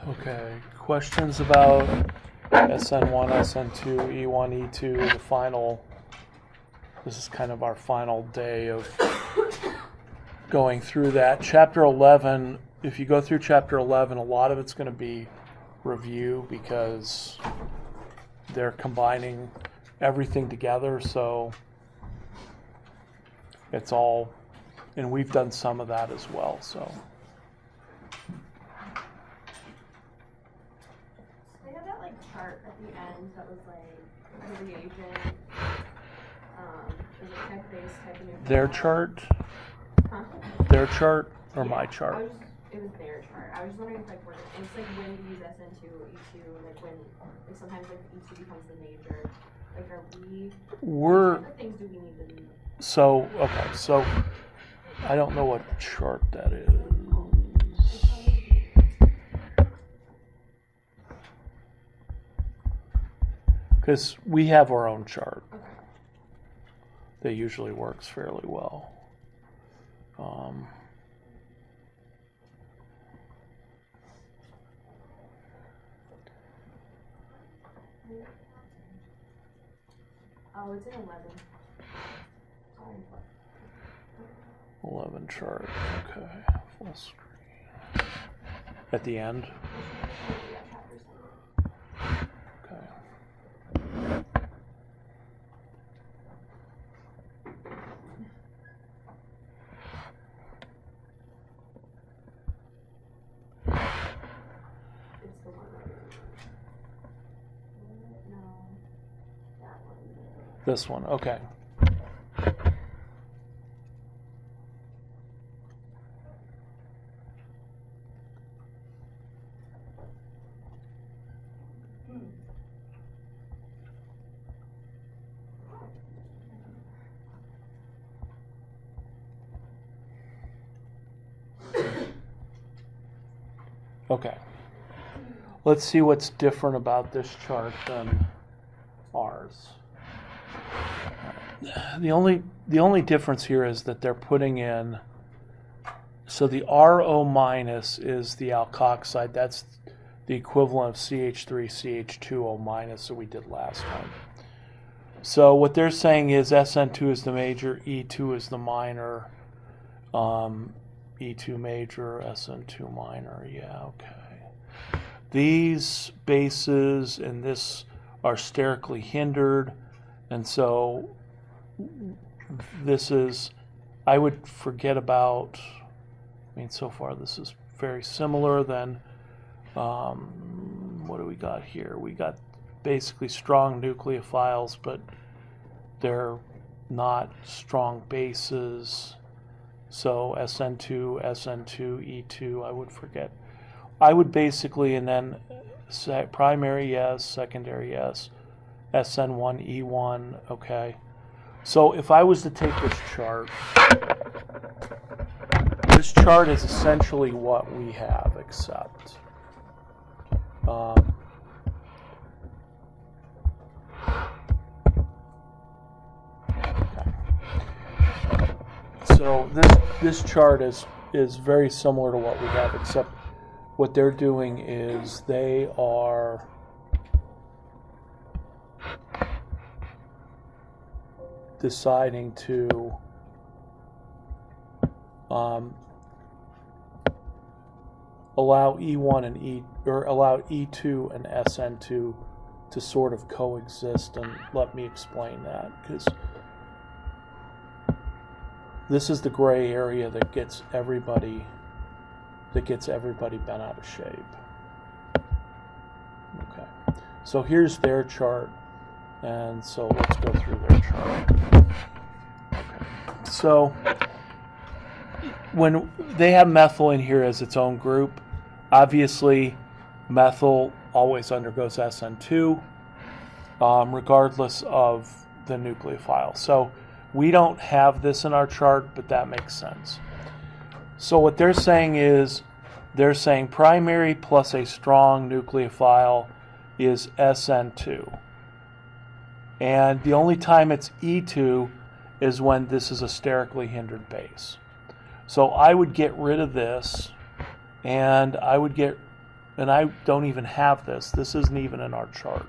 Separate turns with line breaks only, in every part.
Okay, questions about SN1, SN2, E1, E2, the final, this is kind of our final day of going through that. Chapter 11, if you go through Chapter 11, a lot of it's going to be review because they're combining everything together, so it's all, and we've done some of that as well, so.
They had that chart at the end that was abbreviation. Is it type-based, type-in?
Their chart?
Huh?
Their chart or
Yeah,
my chart?
It was their chart. I was just wondering if it's when to use SN2 or E2, when sometimes E2 becomes the major. Are we?
We're.
What other things do we need to do?
So okay, so I don't know what chart that is. Because we have our own chart.
Okay.
That usually works fairly well.
Oh, it's in 11. Sorry.
11 chart. Okay, full screen. At the end. Okay.
It's the one no, that one.
This one. Okay. Okay. Let's see what's different about this chart than ours. The only difference here is that they're putting in, so the RO minus is the alkoxide. That's the equivalent of CH3, CH2O minus that we did last time. So what they're saying is SN2 is the major, E2 is the minor, E2 major, SN2 minor. Yeah, okay. These bases and this are sterically hindered, and so this is, I would forget about, so far this is very similar. Then what do we got here? We got basically strong nucleophiles, but they're not strong bases. So SN2, SN2, E2, I would forget. I would basically, and then primary, yes, secondary, yes, SN1, E1, okay. So if I was to take this chart is essentially what we have, except so this chart is very similar to what we have, except what they're doing is they are deciding to allow E1 and allow E2 and SN2 to sort of coexist, and let me explain that, because this is the gray area that gets everybody bent out of shape. Okay, so here's their chart, and so let's go through their chart. Okay, so when they have methyl in here as its own group, obviously methyl always undergoes SN2, regardless of the nucleophile. So we don't have this in our chart, but that makes sense. So what they're saying is, they're saying primary plus a strong nucleophile is SN2. And the only time it's E2 is when this is a sterically hindered base. So I would get rid of this, and I would get and I don't even have this. This isn't even in our chart.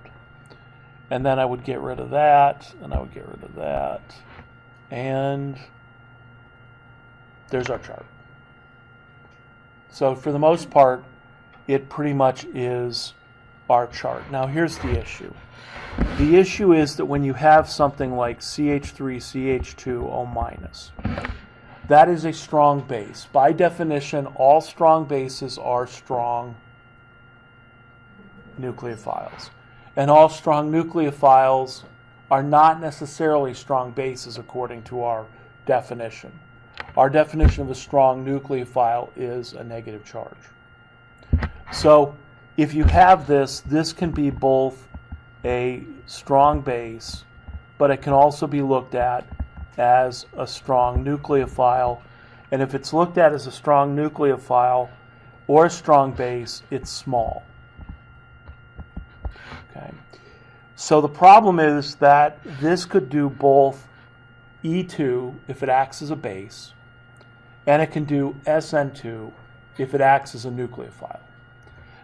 And then I would get rid of that, and I would get rid of that, and there's our chart. So for the most part, it pretty much is our chart. Now here's the issue. The issue is that when you have something like CH3, CH2O-, that is a strong base. By definition, all strong bases are strong nucleophiles. And all strong nucleophiles are not necessarily strong bases according to our definition. Our definition of a strong nucleophile is a negative charge. So if you have this, this can be both a strong base, but it can also be looked at as a strong nucleophile. And if it's looked at as a strong nucleophile or a strong base, it's small. Okay. So the problem is that this could do both E2 if it acts as a base, and it can do SN2 if it acts as a nucleophile.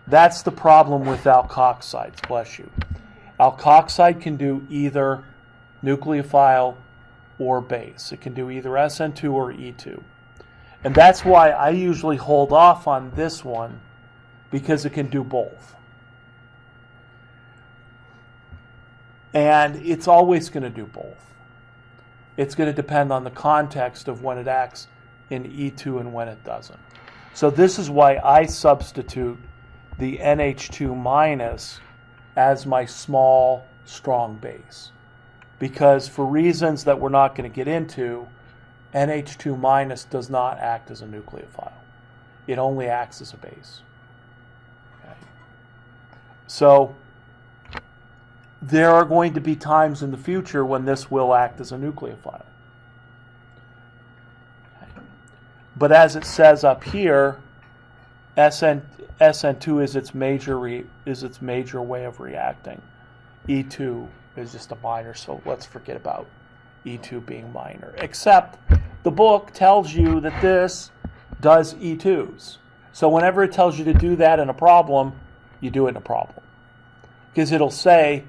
That's the problem with alkoxides, bless you. Alkoxide can do either nucleophile or base. It can do either SN2 or E2. And that's why I usually hold off on this one, because it can do both. And it's always going to do both. It's going to depend on the context of when it acts in E2 and when it doesn't. So this is why I substitute the NH2- as my small, strong base. Because for reasons that we're not going to get into, NH2- does not act as a nucleophile. It only acts as a base. Okay. So there are going to be times in the future when this will act as a nucleophile. Okay. But as it says up here, SN2 is its major way of reacting. E2 is just a minor, so let's forget about E2 being minor. Except the book tells you that this does E2s. So whenever it tells you to do that in a problem, you do it in a problem. Because it'll say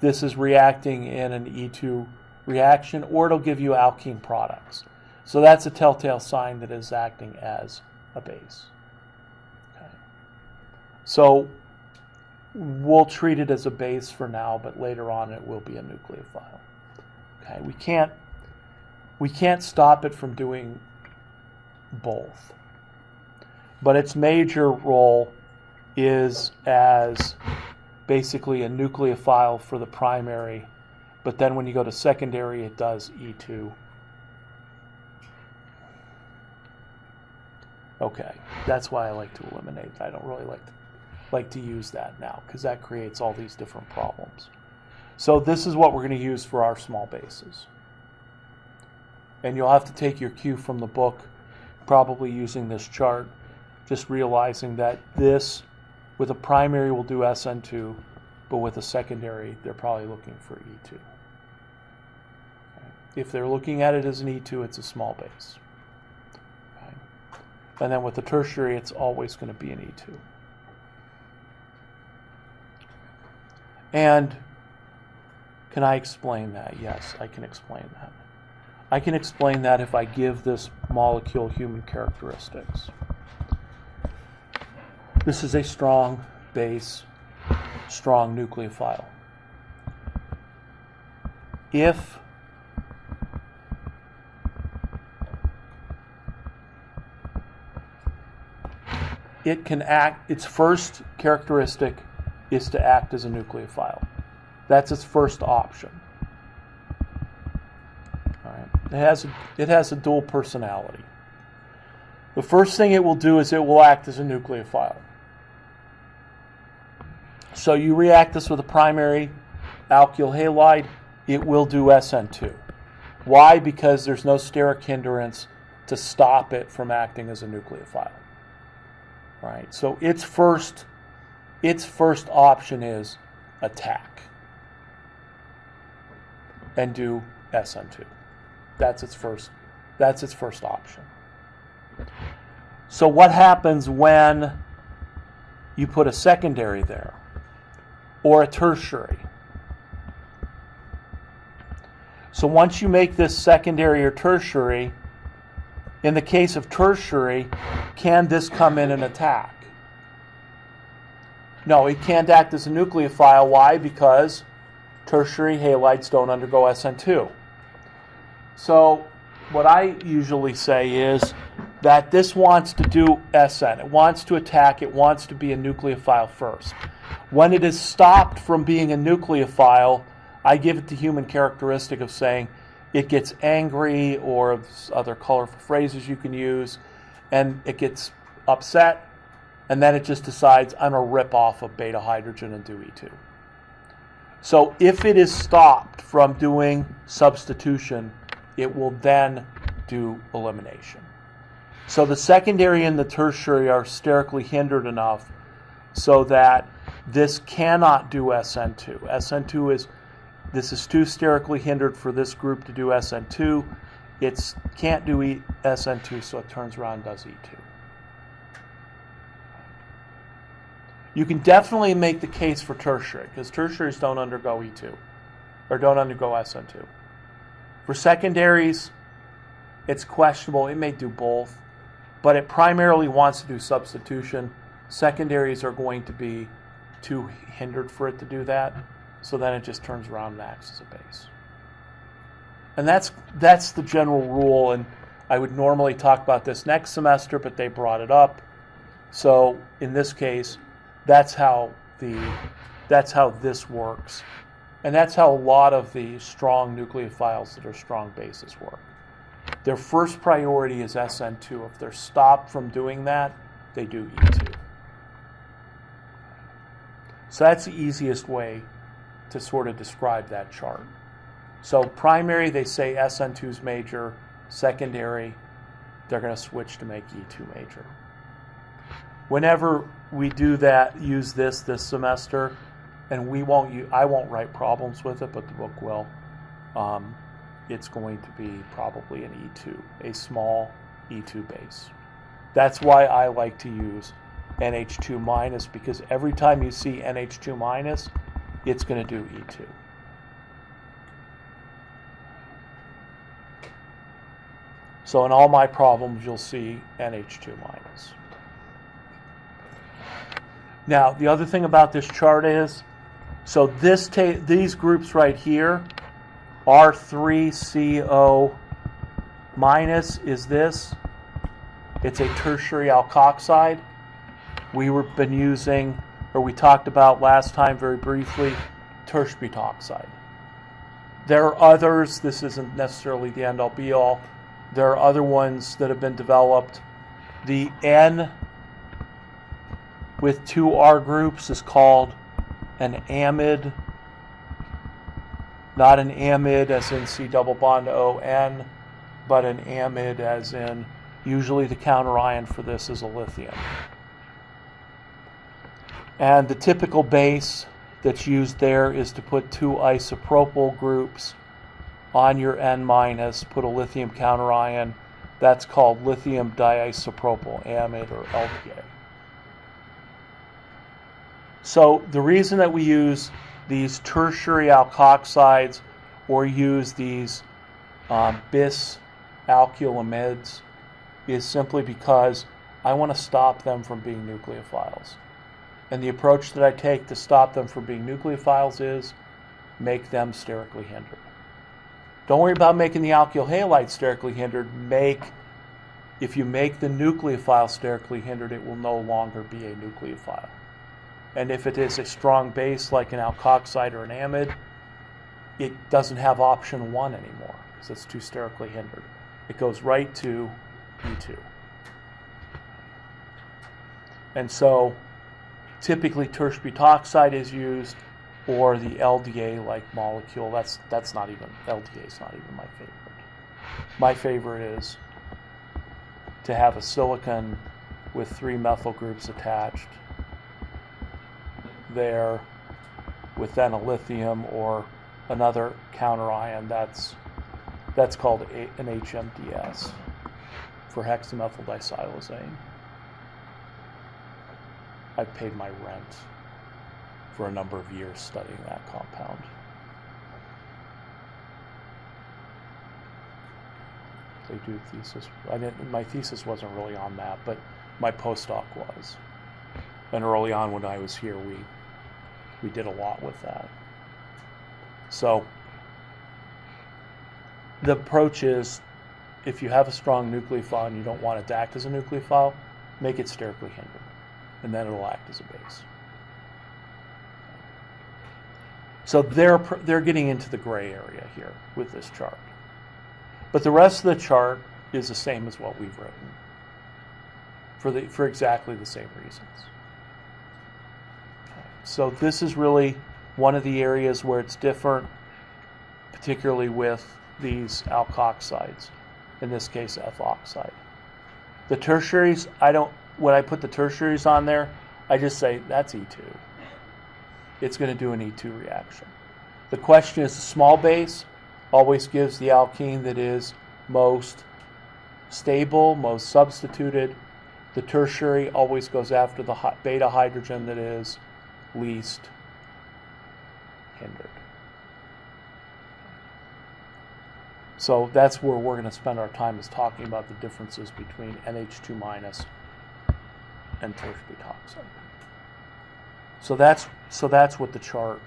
this is reacting in an E2 reaction, or it'll give you alkene products. So that's a telltale sign that it's acting as a base. So we'll treat it as a base for now, but later on it will be a nucleophile. Okay, we can't stop it from doing both. But its major role is as basically a nucleophile for the primary, but then when you go to secondary, it does E2. Okay, that's why I like to eliminate. I don't really like to use that now, because that creates all these different problems. So this is what we're going to use for our small bases. And you'll have to take your cue from the book, probably using this chart, just realizing that this, with a primary, will do SN2, but with a secondary, they're probably looking for E2. Okay. If they're looking at it as an E2, it's a small base. Okay. And then with the tertiary, it's always going to be an E2. And can I explain that? Yes, I can explain that. I can explain that if I give this molecule human characteristics. This is a strong base, strong nucleophile. If it can act, its first characteristic is to act as a nucleophile. That's its first option. All right. It has a dual personality. The first thing it will do is it will act as a nucleophile. So you react this with a primary alkyl halide, it will do SN2. Why? Because there's no steric hindrance to stop it from acting as a nucleophile. All right. So its first option is attack and do SN2. That's its first option. So what happens when you put a secondary there or a tertiary. So once you make this secondary or tertiary, in the case of tertiary, can this come in and attack? No, it can't act as a nucleophile. Why? Because tertiary halides don't undergo SN2. So what I usually say is that this wants to do SN. It wants to attack. It wants to be a nucleophile first. When it is stopped from being a nucleophile, I give it the human characteristic of saying it gets angry, or other colorful phrases you can use, and it gets upset, and then it just decides, I'm going to rip off a beta hydrogen and do E2. So if it is stopped from doing substitution, it will then do elimination. So the secondary and the tertiary are sterically hindered enough so that this cannot do SN2. SN2 is, this is too sterically hindered for this group to do SN2. It can't do SN2, so it turns around and does E2. You can definitely make the case for tertiary, because tertiaries don't undergo E2, or don't undergo SN2. For secondaries, it's questionable. It may do both, but it primarily wants to do substitution. Secondaries are going to be too hindered for it to do that, so then it just turns around and acts as a base. And that's the general rule, and I would normally talk about this next semester, but they brought it up. So in this case, that's how this works. And that's how a lot of the strong nucleophiles that are strong bases work. Their first priority is SN2. If they're stopped from doing that, they do E2. So that's the easiest way to sort of describe that chart. So primary, they say SN2 is major. Secondary, they're going to switch to make E2 major. Whenever we do that, use this semester, and I won't write problems with it, but the book will. It's going to be probably an E2, a small E2 base. That's why I like to use NH2 minus, because every time you see NH2 minus, it's going to do E2. So in all my problems, you'll see NH2 minus. Now, the other thing about this chart is, so these groups right here, R3CO minus is this. It's a tertiary alkoxide. We talked about last time very briefly, tertiary-butoxide. There are others. This isn't necessarily the end-all be-all. There are other ones that have been developed. The N with two R groups is called an amide, not an amide as in C double bond O-N, but an amide as in, usually the counterion for this is a lithium. And the typical base that's used there is to put two isopropyl groups on your N minus, put a lithium counterion. That's called lithium diisopropyl amide, or LDA. So the reason that we use these tertiary alkoxides or use these bis alkylamides is simply because I want to stop them from being nucleophiles. And the approach that I take to stop them from being nucleophiles is make them sterically hindered. Don't worry about making the alkyl halide sterically hindered. If you make the nucleophile sterically hindered, it will no longer be a nucleophile. And if it is a strong base like an alkoxide or an amide, it doesn't have option 1 anymore because it's too sterically hindered. It goes right to E2. And so typically tertiary-butoxide is used, or the LDA-like molecule. LDA is not even my favorite. My favorite is to have a silicon with 3 methyl groups attached there, with then a lithium or another counterion. That's called an HMDS, for hexamethyl disilazane. I paid my rent for a number of years studying that compound. They do thesis. My thesis wasn't really on that, but my postdoc was. And early on when I was here, we did a lot with that. So the approach is, if you have a strong nucleophile and you don't want it to act as a nucleophile, make it sterically hindered, and then it'll act as a base. So they're getting into the gray area here with this chart. But the rest of the chart is the same as what we've written for exactly the same reasons. Okay. So this is really one of the areas where it's different, particularly with these alkoxides, in this case F oxide. The tertiaries, when I put the tertiaries on there, I just say that's E2. It's going to do an E2 reaction. The question is, the small base always gives the alkene that is most stable, most substituted. The tertiary always goes after the beta hydrogen that is least hindered. So that's where we're going to spend our time, is talking about the differences between NH2- and tertiary butoxide. So that's what the chart.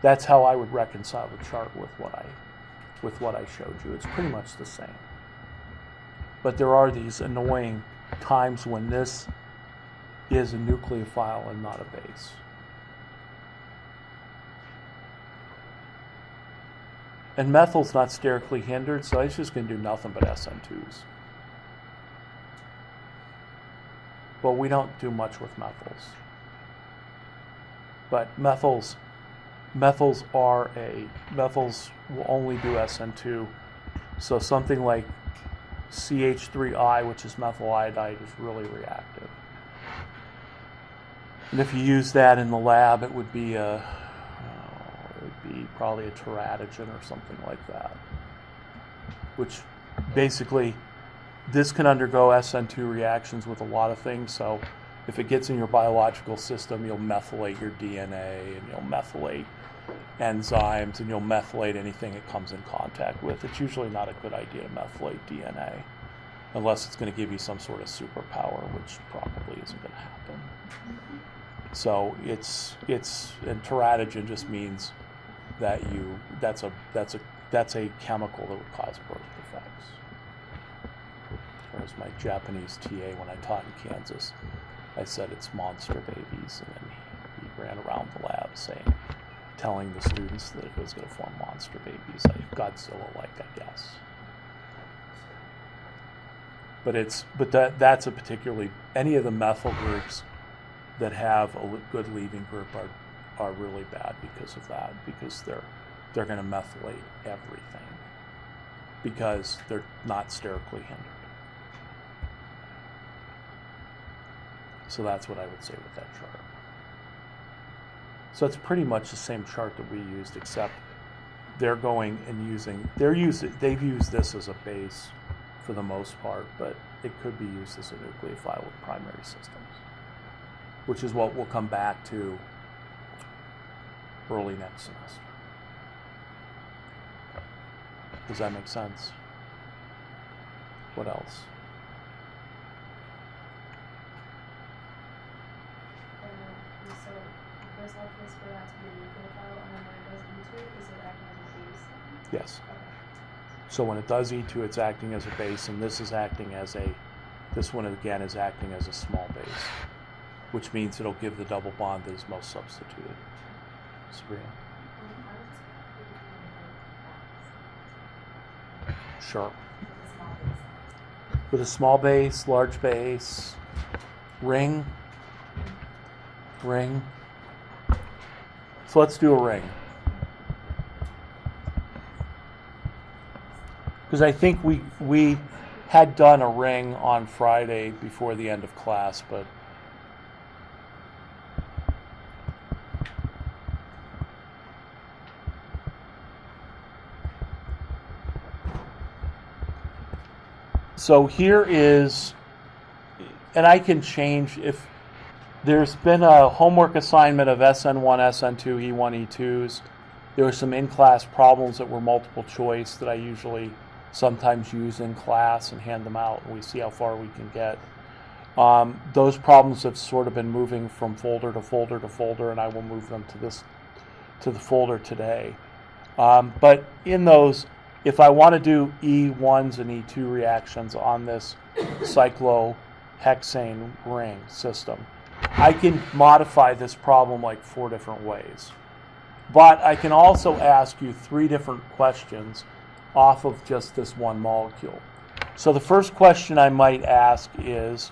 That's how I would reconcile the chart with what I showed you. It's pretty much the same. But there are these annoying times when this is a nucleophile and not a base. And methyl's not sterically hindered, so it's just going to do nothing but SN2s. But we don't do much with methyls. But methyls will only do SN2. So something like CH3I, which is methyl iodide, is really reactive. And if you use that in the lab, it would be probably a teratogen or something like that. Which basically, this can undergo SN2 reactions with a lot of things. So if it gets in your biological system, you'll methylate your DNA, and you'll methylate enzymes, and you'll methylate anything it comes in contact with. It's usually not a good idea to methylate DNA unless it's going to give you some sort of superpower, which probably isn't going to happen. So and teratogen just means that that's a chemical that would cause birth defects. Whereas my Japanese TA, when I taught in Kansas, I said it's monster babies, and then he ran around the lab telling the students that it was going to form monster babies, like Godzilla-like, I guess. But that's a particularly, any of the methyl groups that have a good leaving group are really bad because of that, because they're going to methylate everything because they're not sterically hindered. So that's what I would say with that chart. So it's pretty much the same chart that we used, except they're going and they've used this as a base for the most part, but it could be used as a nucleophile with primary systems, which is what we'll come back to early next semester. Does that make sense? What else?
So the first step is for that to be a nucleophile, and then when it goes into it, is it acting as a base?
Yes.
Okay.
So when it does E2, it's acting as a base, and this one again is acting as a small base, which means it'll give the double bond that is most substituted. Sabrina? Sure. With a small base, large base, ring. So let's do a ring. Because I think we had done a ring on Friday before the end of class, but so here is, and I can change There's been a homework assignment of SN1, SN2, E1, E2s. There were some in-class problems that were multiple choice that I usually sometimes use in class and hand them out, and we see how far we can get. Those problems have sort of been moving from folder to folder to folder, and I will move them to the folder today. But in those, if I want to do E1s and E2 reactions on this cyclohexane ring system, I can modify this problem like 4 different ways. But I can also ask you 3 different questions off of just this one molecule. So the first question I might ask is,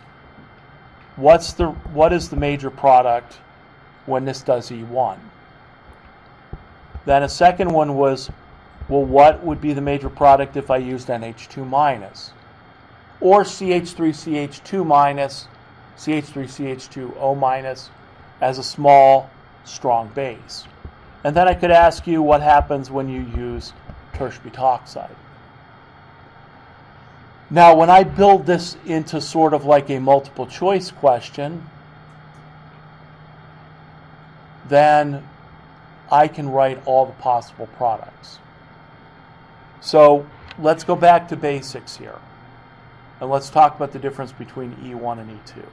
what is the major product when this does E1? Then a second one was, well, what would be the major product if I used NH2 minus? Or CH3CH2 minus, CH3CH2O minus as a small, strong base. And then I could ask you what happens when you use tertiary butoxide. Now, when I build this into sort of like a multiple choice question, then I can write all the possible products. So let's go back to basics here. And let's talk about the difference between E1 and E2.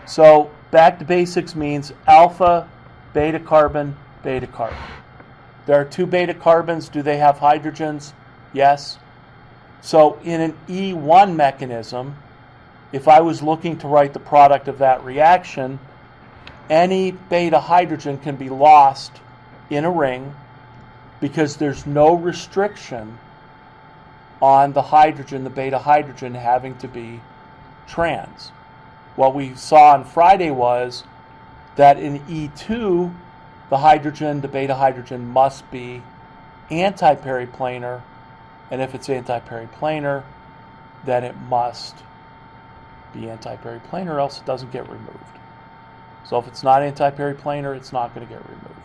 So back to basics means alpha, beta carbon, beta carbon. There are 2 beta carbons. Do they have hydrogens? Yes. So in an E1 mechanism, if I was looking to write the product of that reaction, any beta hydrogen can be lost in a ring because there's no restriction on the hydrogen, the beta hydrogen, having to be trans. What we saw on Friday was that in E2, the hydrogen, the beta hydrogen, must be anti-periplanar, and if it's anti-periplanar, then it must be anti-periplanar, else it doesn't get removed. So if it's not anti-periplanar, it's not going to get removed.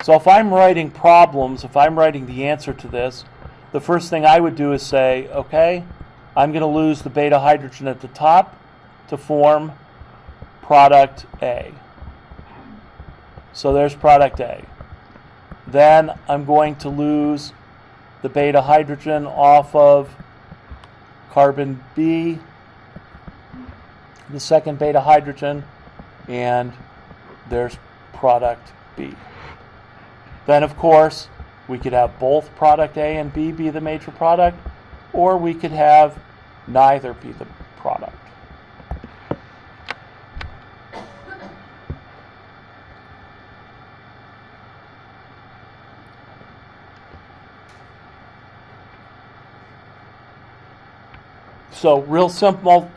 So if I'm writing problems, if I'm writing the answer to this, the first thing I would do is say, okay, I'm going to lose the beta hydrogen at the top to form product A. So there's product A. Then I'm going to lose the beta hydrogen off of carbon B, the second beta hydrogen, and there's product B. Then, of course, we could have both product A and B be the major product, or we could have neither be the product. So real simple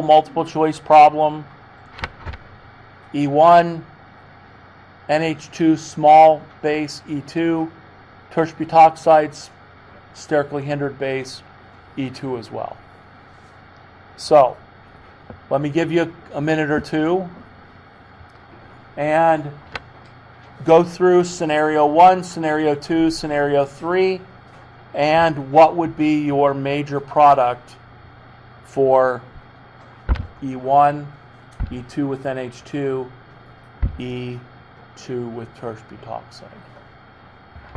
multiple choice problem. E1, NH2 small base, E2, tertiary butoxides, sterically hindered base, E2 as well. So let me give you a minute or two and go through scenario 1, scenario 2, scenario 3, and what would be your major product for E1, E2 with NH2, E2 with tertiary butoxide.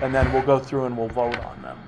And then we'll go through and we'll vote on them.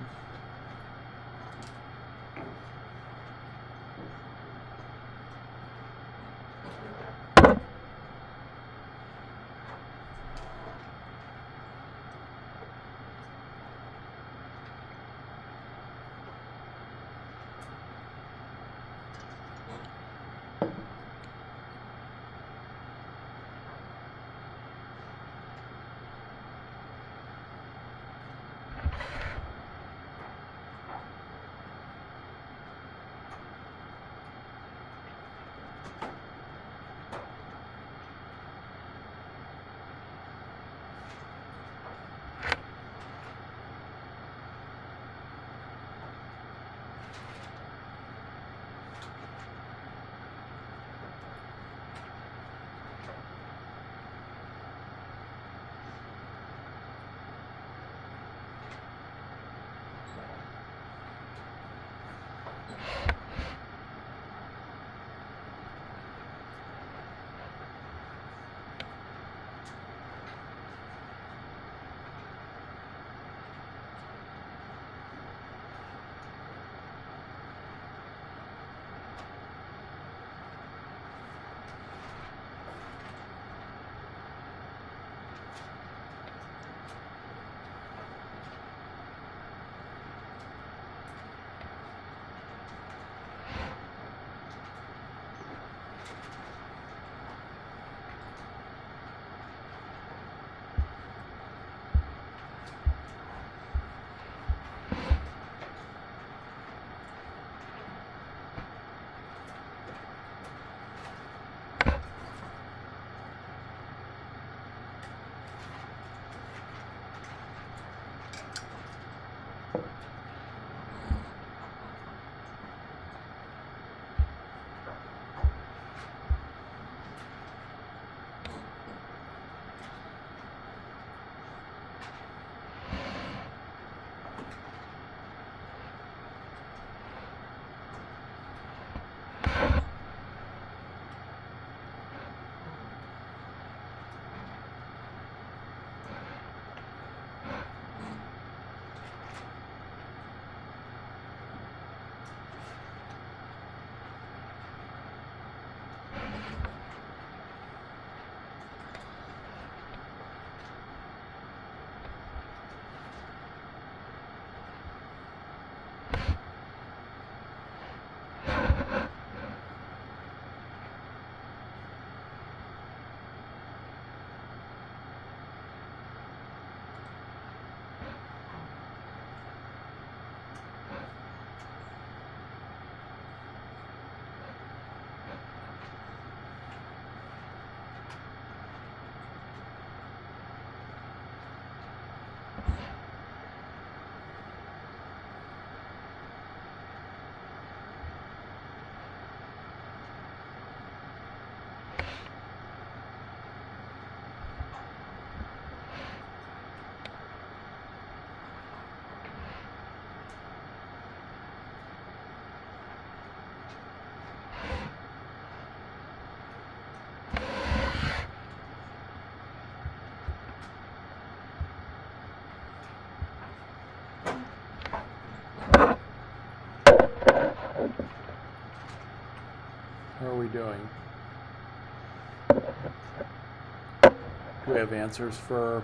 Do we have answers for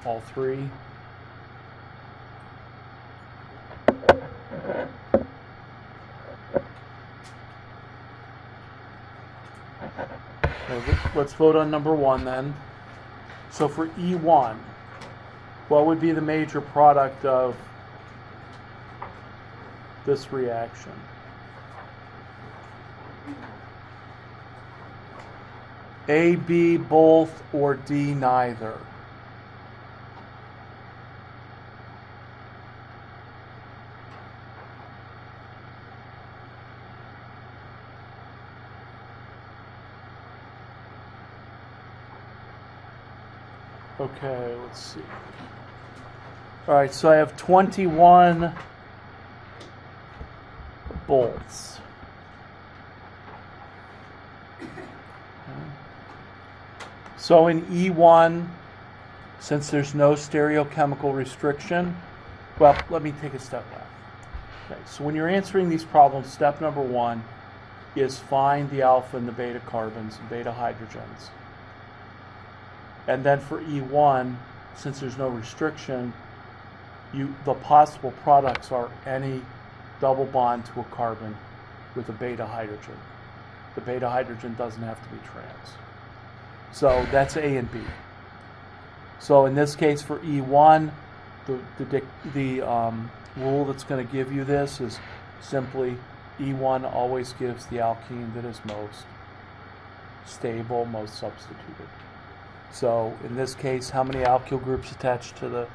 all three? Okay, let's vote on number one then. So for E1, what would be the major product of this reaction? A, B, both, or D, neither? Okay, let's see. All right, so I have 21 bolts. So in E1, since there's no stereochemical restriction, well, let me take a step back. Okay, so when you're answering these problems, step number one is find the alpha and the beta carbons and beta hydrogens. And then for E1, since there's no restriction, the possible products are any double bond to a carbon with a beta hydrogen. The beta hydrogen doesn't have to be trans. So that's A and B. So in this case for E1, the rule that's going to give you this is simply E1 always gives the alkene that is most stable, most substituted. So in this case, how many alkyl groups attached to the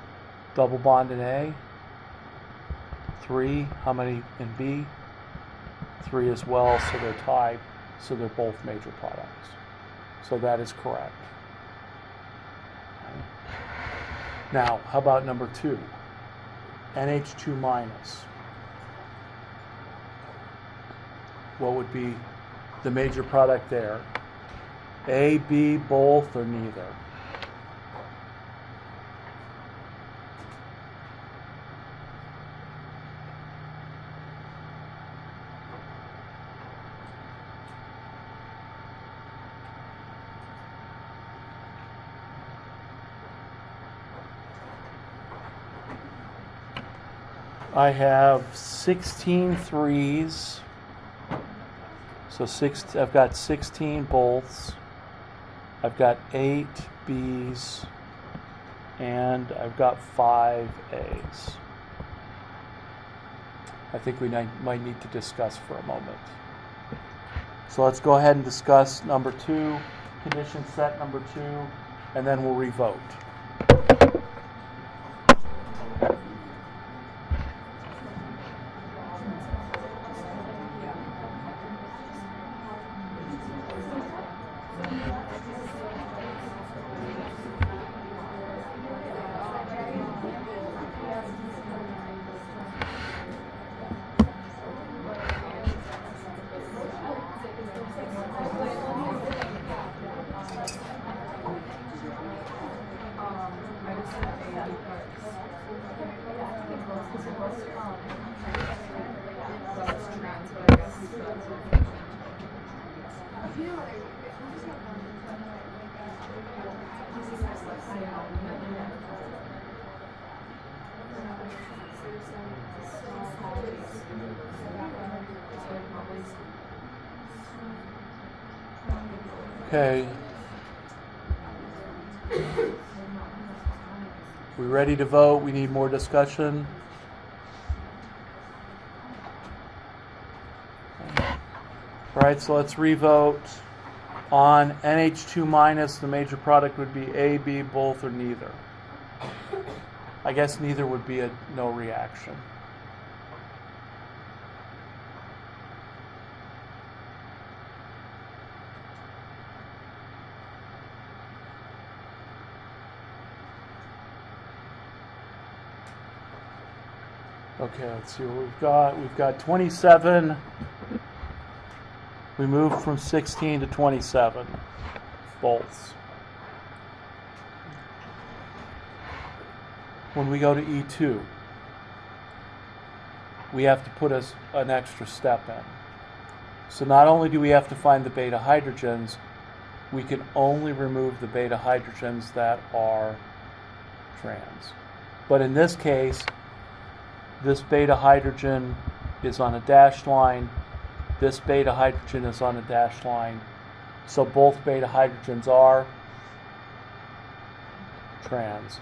double bond in A? 3. How many in B? 3 as well, so they're tied, so they're both major products. So that is correct. Okay. Now, how about number 2? NH2 minus. What would be the major product there? A, B, both, or neither? I have 16 threes. So I've got 16 bolts. I've got 8 B's, and I've got 5 A's. I think we might need to discuss for a moment. So let's go ahead and discuss number 2, condition set number 2, and then we'll revote. Okay. We ready to vote? We need more discussion. All right, so let's revote. On NH2 minus, the major product would be A, B, both, or neither. I guess neither would be a no reaction. Okay, let's see what we've got. We've got 27. We moved from 16 to 27 volts. When we go to E2, we have to put an extra step in. So not only do we have to find the beta hydrogens, we can only remove the beta hydrogens that are trans. But in this case, this beta hydrogen is on a dashed line, this beta hydrogen is on a dashed line, so both beta hydrogens are trans.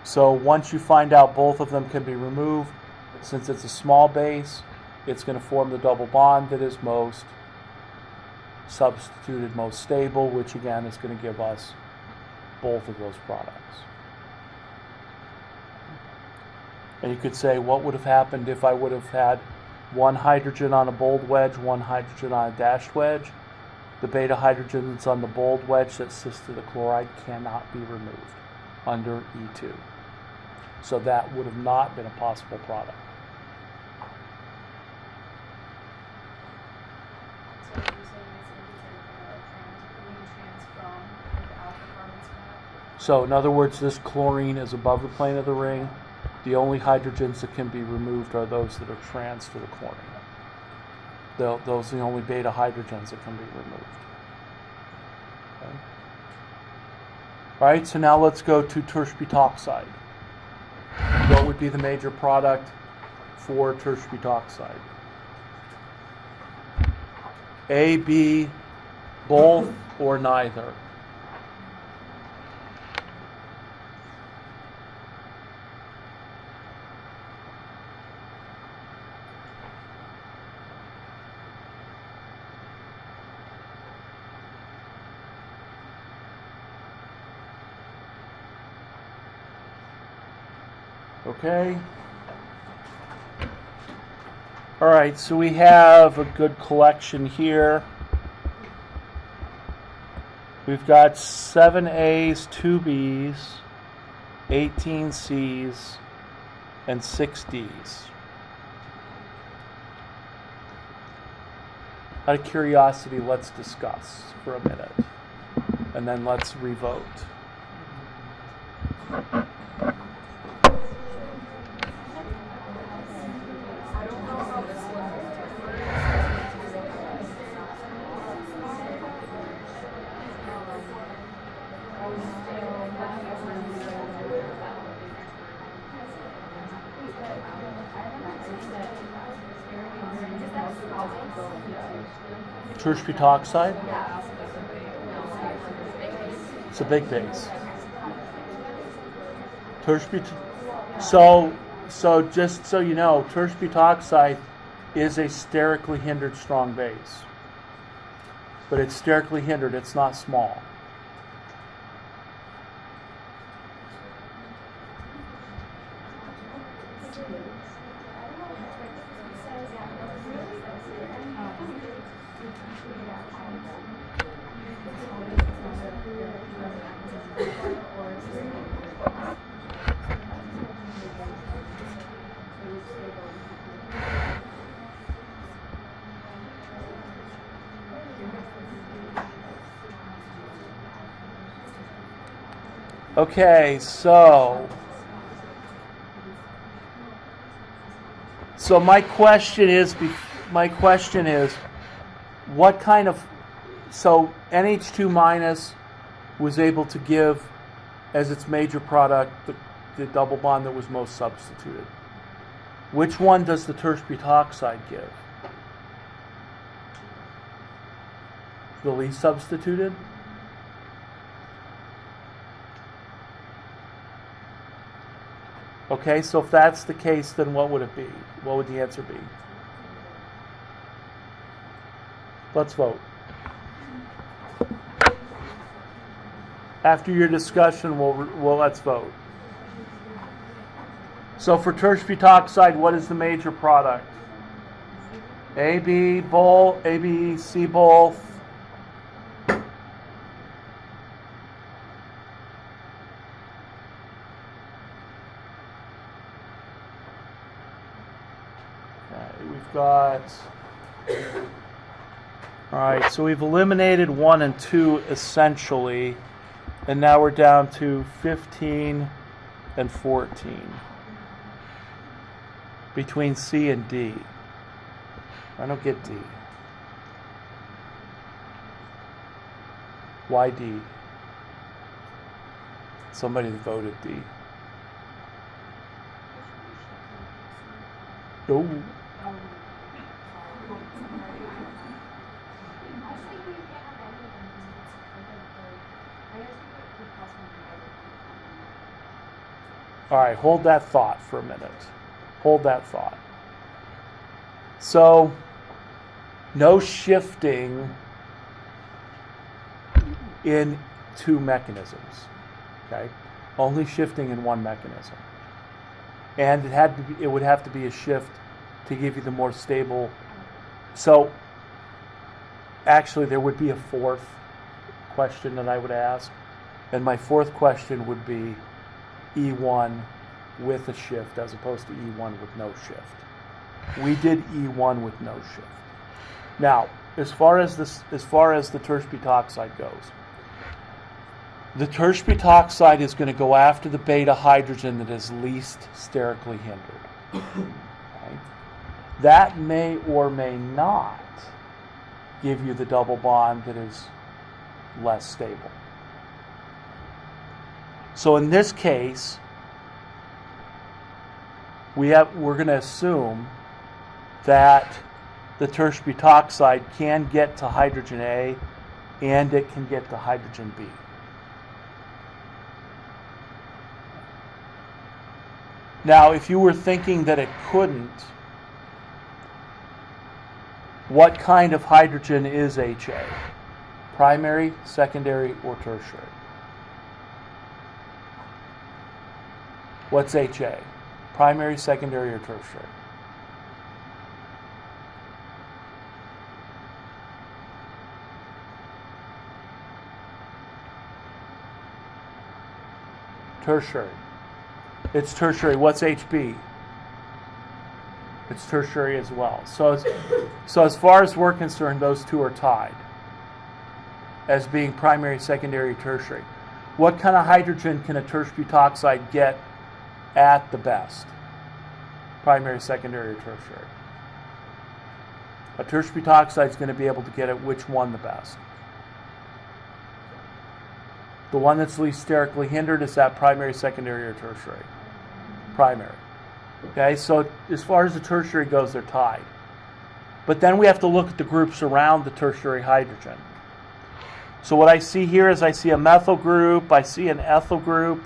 So once you find out both of them can be removed, since it's a small base, it's going to form the double bond that is most substituted, most stable, which again is going to give us both of those products. And you could say, what would have happened if I would have had one hydrogen on a bold wedge, one hydrogen on a dashed wedge? The beta hydrogen that's on the bold wedge that cis to the chloride cannot be removed under E2. So that would have not been a possible product.
So you're saying it's indicated trans from the alpha carbon spot?
So in other words, this chlorine is above the plane of the ring. The only hydrogens that can be removed are those that are trans to the chlorine. Those are the only beta hydrogens that can be removed. Okay. All right, so now let's go to tertiary butoxide. What would be the major product for tertiary butoxide? A, B, both, or neither? Okay. All right, so we have a good collection here. We've got 7 A's, 2 B's, 18 C's, and 6 D's. Out of curiosity, let's discuss for a minute, and then let's revote. Tertiary butoxide? It's a big base. So just so you know, tertiary butoxide is a sterically hindered strong base. But it's sterically hindered, it's not small. Okay, so my question is, what kind of, so NH2 minus was able to give as its major product the double bond that was most substituted. Which one does the tertiary butoxide give? The least substituted? Okay, so if that's the case, then what would it be? What would the answer be? Let's vote. After your discussion, let's vote. So for tertiary butoxide, what is the major product? A, B, both, A, B, C, both. Got, all right, so we've eliminated 1 and 2 essentially, and now we're down to 15 and 14 between C and D. I don't get D. Why D? Somebody voted D. Oh,
I was thinking you can't have any of them because it's like a third. I guess you could possibly divide it.
all right, hold that thought for a minute. Hold that thought. So, no shifting in two mechanisms, okay? Only shifting in one mechanism. And it would have to be a shift to give you the more stable. So, actually, there would be a fourth question that I would ask. And my fourth question would be E1 with a shift as opposed to E1 with no shift. We did E1 with no shift. Now, as far as the terse butoxide goes, the terse butoxide is going to go after the beta hydrogen that is least sterically hindered. Okay? That may or may not give you the double bond that is less stable. So in this case, we're going to assume that the terse butoxide can get to hydrogen A and it can get to hydrogen B. Now, if you were thinking that it couldn't, what kind of hydrogen is HA? Primary, secondary, or tertiary? What's HA? Primary, secondary, or tertiary? Tertiary. It's tertiary. What's HB? It's tertiary as well. So as far as we're concerned, those two are tied as being primary, secondary, tertiary. What kind of hydrogen can a terse butoxide get at the best? Primary, secondary, or tertiary? A terse butoxide is going to be able to get at which one the best? The one that's least sterically hindered, is that primary, secondary, or tertiary? Primary. Okay, so as far as the tertiary goes, they're tied. But then we have to look at the groups around the tertiary hydrogen. So what I see here is I see a methyl group, I see an ethyl group.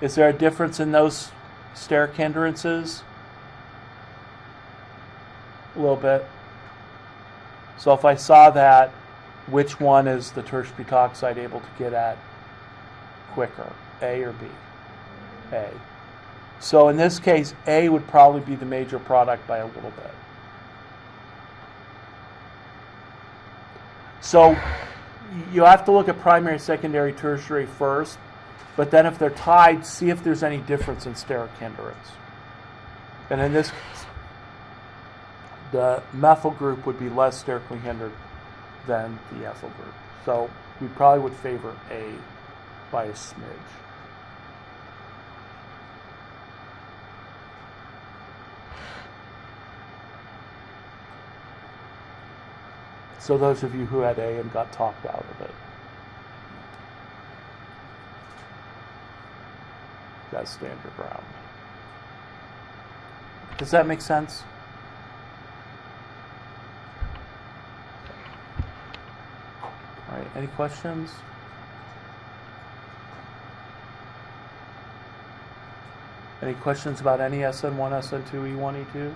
Is there a difference in those steric hindrances? A little bit. So if I saw that, which one is the terse butoxide able to get at quicker, A or B? A. So in this case, A would probably be the major product by a little bit. So you have to look at primary, secondary, tertiary first, but then if they're tied, see if there's any difference in steric hindrance. And in this case, the methyl group would be less sterically hindered than the ethyl group. So we probably would favor A by a smidge. So those of you who had A and got talked out of it, guys stand your ground. Does that make sense? All right, any questions? Any questions about any SN1, SN2, E1, E2?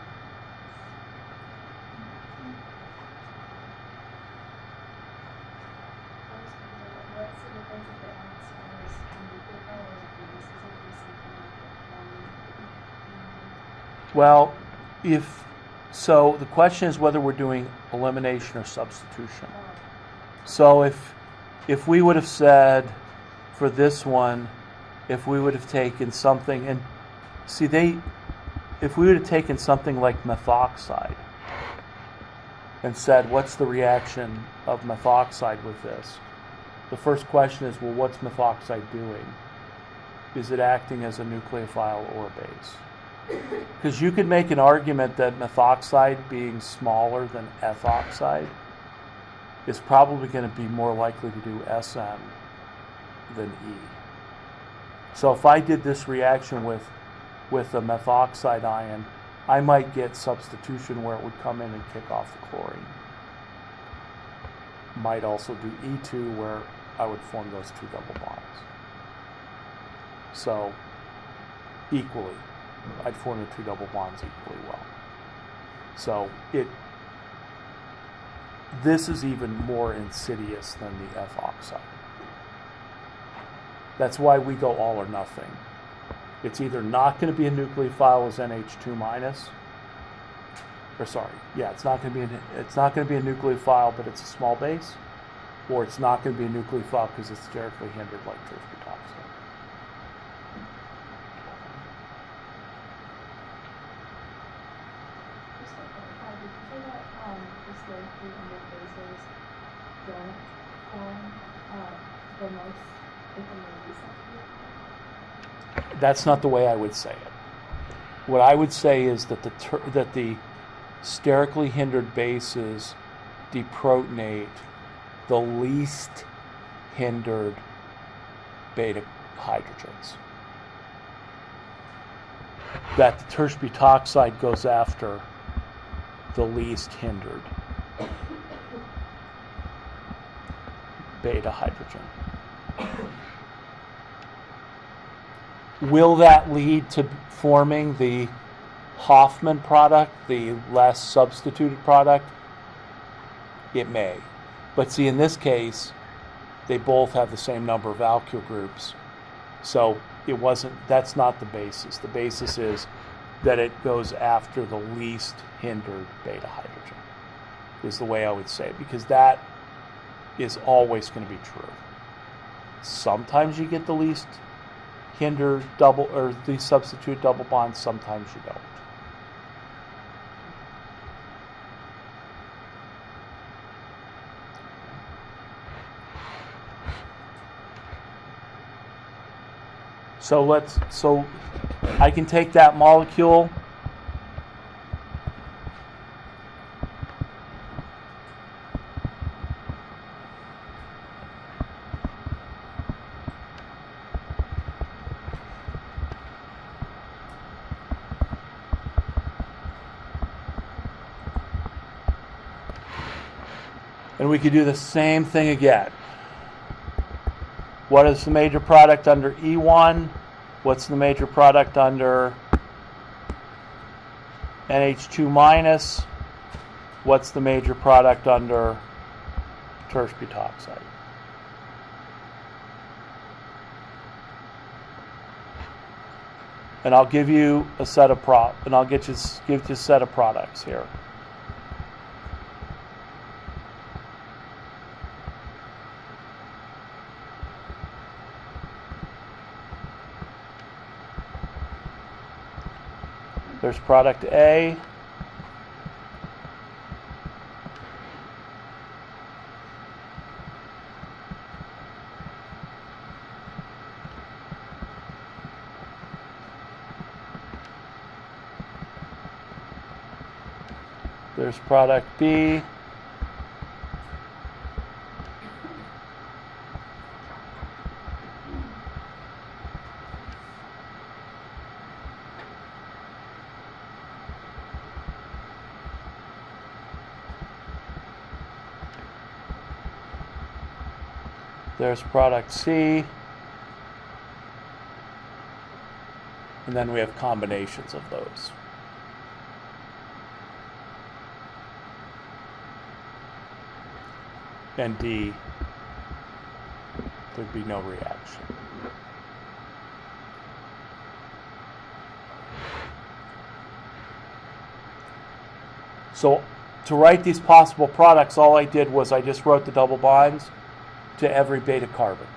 Well, so the question is whether we're doing elimination or substitution. So if we would have said for this one, if we would have taken something, and see if we would have taken something like methoxide and said, what's the reaction of methoxide with this? The first question is, well, what's methoxide doing? Is it acting as a nucleophile or a base? Because you could make an argument that methoxide being smaller than ethoxide is probably going to be more likely to do SN than E. So if I did this reaction with a methoxide ion, I might get substitution where it would come in and kick off the chlorine. Might also do E2 where I would form those two double bonds. So equally, I'd form the two double bonds equally well. So this is even more insidious than the F oxide. That's why we go all or nothing. It's either not going to be a nucleophile as NH2 minus, or sorry, yeah, it's not going to be a nucleophile, but it's a small base, or it's not going to be a nucleophile because it's sterically hindered like tersbutoxide.
Just like did you say that historically under bases don't form the most
That's not the way I would say it. What I would say is that the sterically hindered bases deprotonate the least hindered beta hydrogens. That the tersbutoxide goes after the least hindered beta hydrogen. Will that lead to forming the Hoffman product, the less substituted product? It may. But see, in this case, they both have the same number of alkyl groups. So that's not the basis. The basis is that it goes after the least hindered beta hydrogen, is the way I would say it, because that is always going to be true. Sometimes you get the least hindered double or the substitute double bonds, sometimes you don't. So I can take that molecule and we could do the same thing again. What is the major product under E1? What's the major product under NH2 minus? What's the major product under tersbutoxide? And I'll give you a set of give you a set of products here. There's product A. There's product B. There's product C. And then we have combinations of those. And D, there'd be no reaction. So to write these possible products, all I did was I just wrote the double bonds to every beta carbon,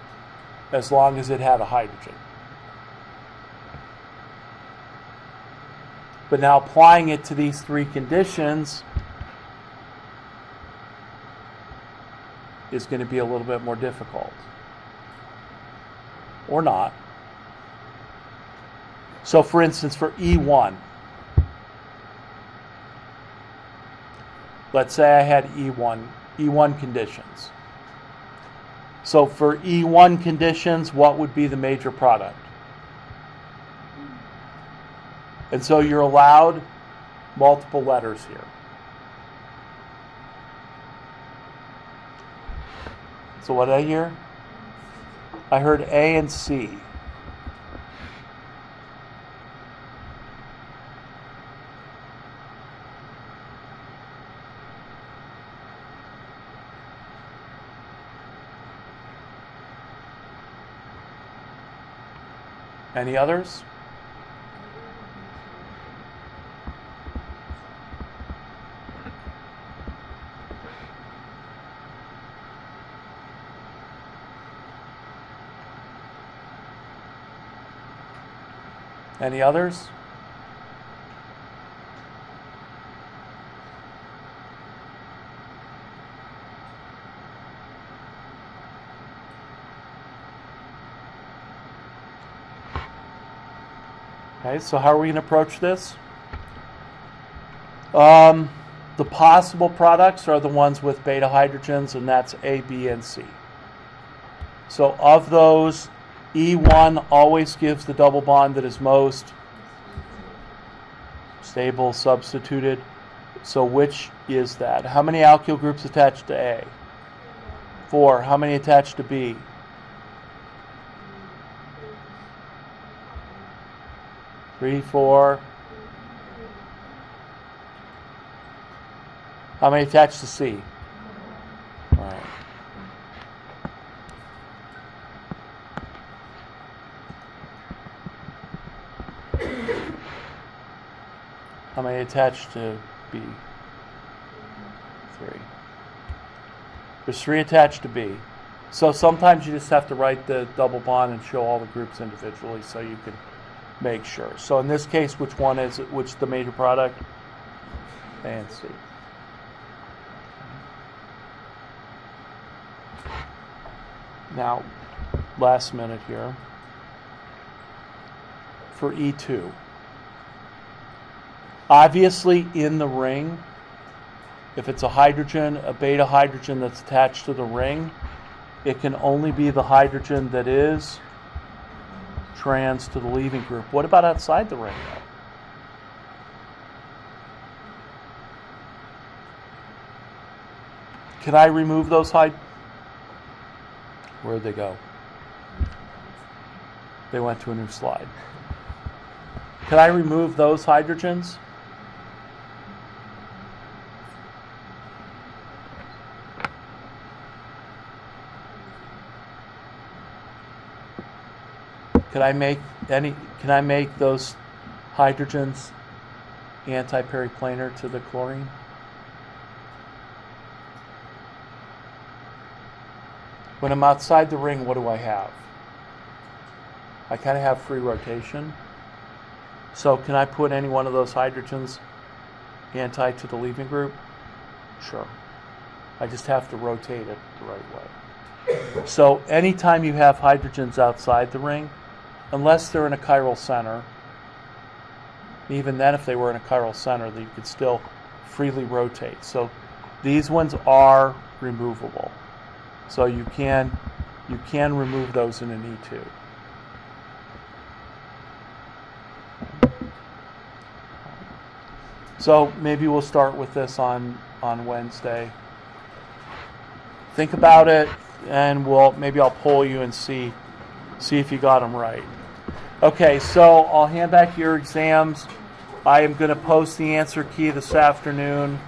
as long as it had a hydrogen. But now applying it to these three conditions is going to be a little bit more difficult. Or not. So for instance, for E1, let's say I had E1 E1 conditions. So for E1 conditions, what would be the major product? And so you're allowed multiple letters here. So what did I hear? I heard A and C. Any others? Any others? Okay, so how are we going to approach this? The possible products are the ones with beta hydrogens, and that's A, B, and C. So of those, E1 always gives the double bond that is most stable, substituted. So which is that? How many alkyl groups attached to A? 4. How many attached to B? 3, 4. How many attached to C? All right. How many attached to B? 3. There's 3 attached to B. So sometimes you just have to write the double bond and show all the groups individually so you can make sure. So in this case, which one is it? Which is the major product? A and C. Now, last minute here. For E2. Obviously, in the ring, if it's a hydrogen, a beta hydrogen that's attached to the ring, it can only be the hydrogen that is trans to the leaving group. What about outside the ring, though? Can I remove those Where'd they go? They went to a new slide. Can I remove those hydrogens? Can I make those hydrogens anti-periplanar to the chlorine? When I'm outside the ring, what do I have? I kind of have free rotation. So can I put any one of those hydrogens anti to the leaving group? Sure. I just have to rotate it the right way. So anytime you have hydrogens outside the ring, unless they're in a chiral center, even then if they were in a chiral center, you could still freely rotate. So these ones are removable. So you can remove those in an E2. So maybe we'll start with this on Wednesday. Think about it, and maybe I'll poll you and see if you got them right. Okay, so I'll hand back your exams. I am going to post the answer key this afternoon.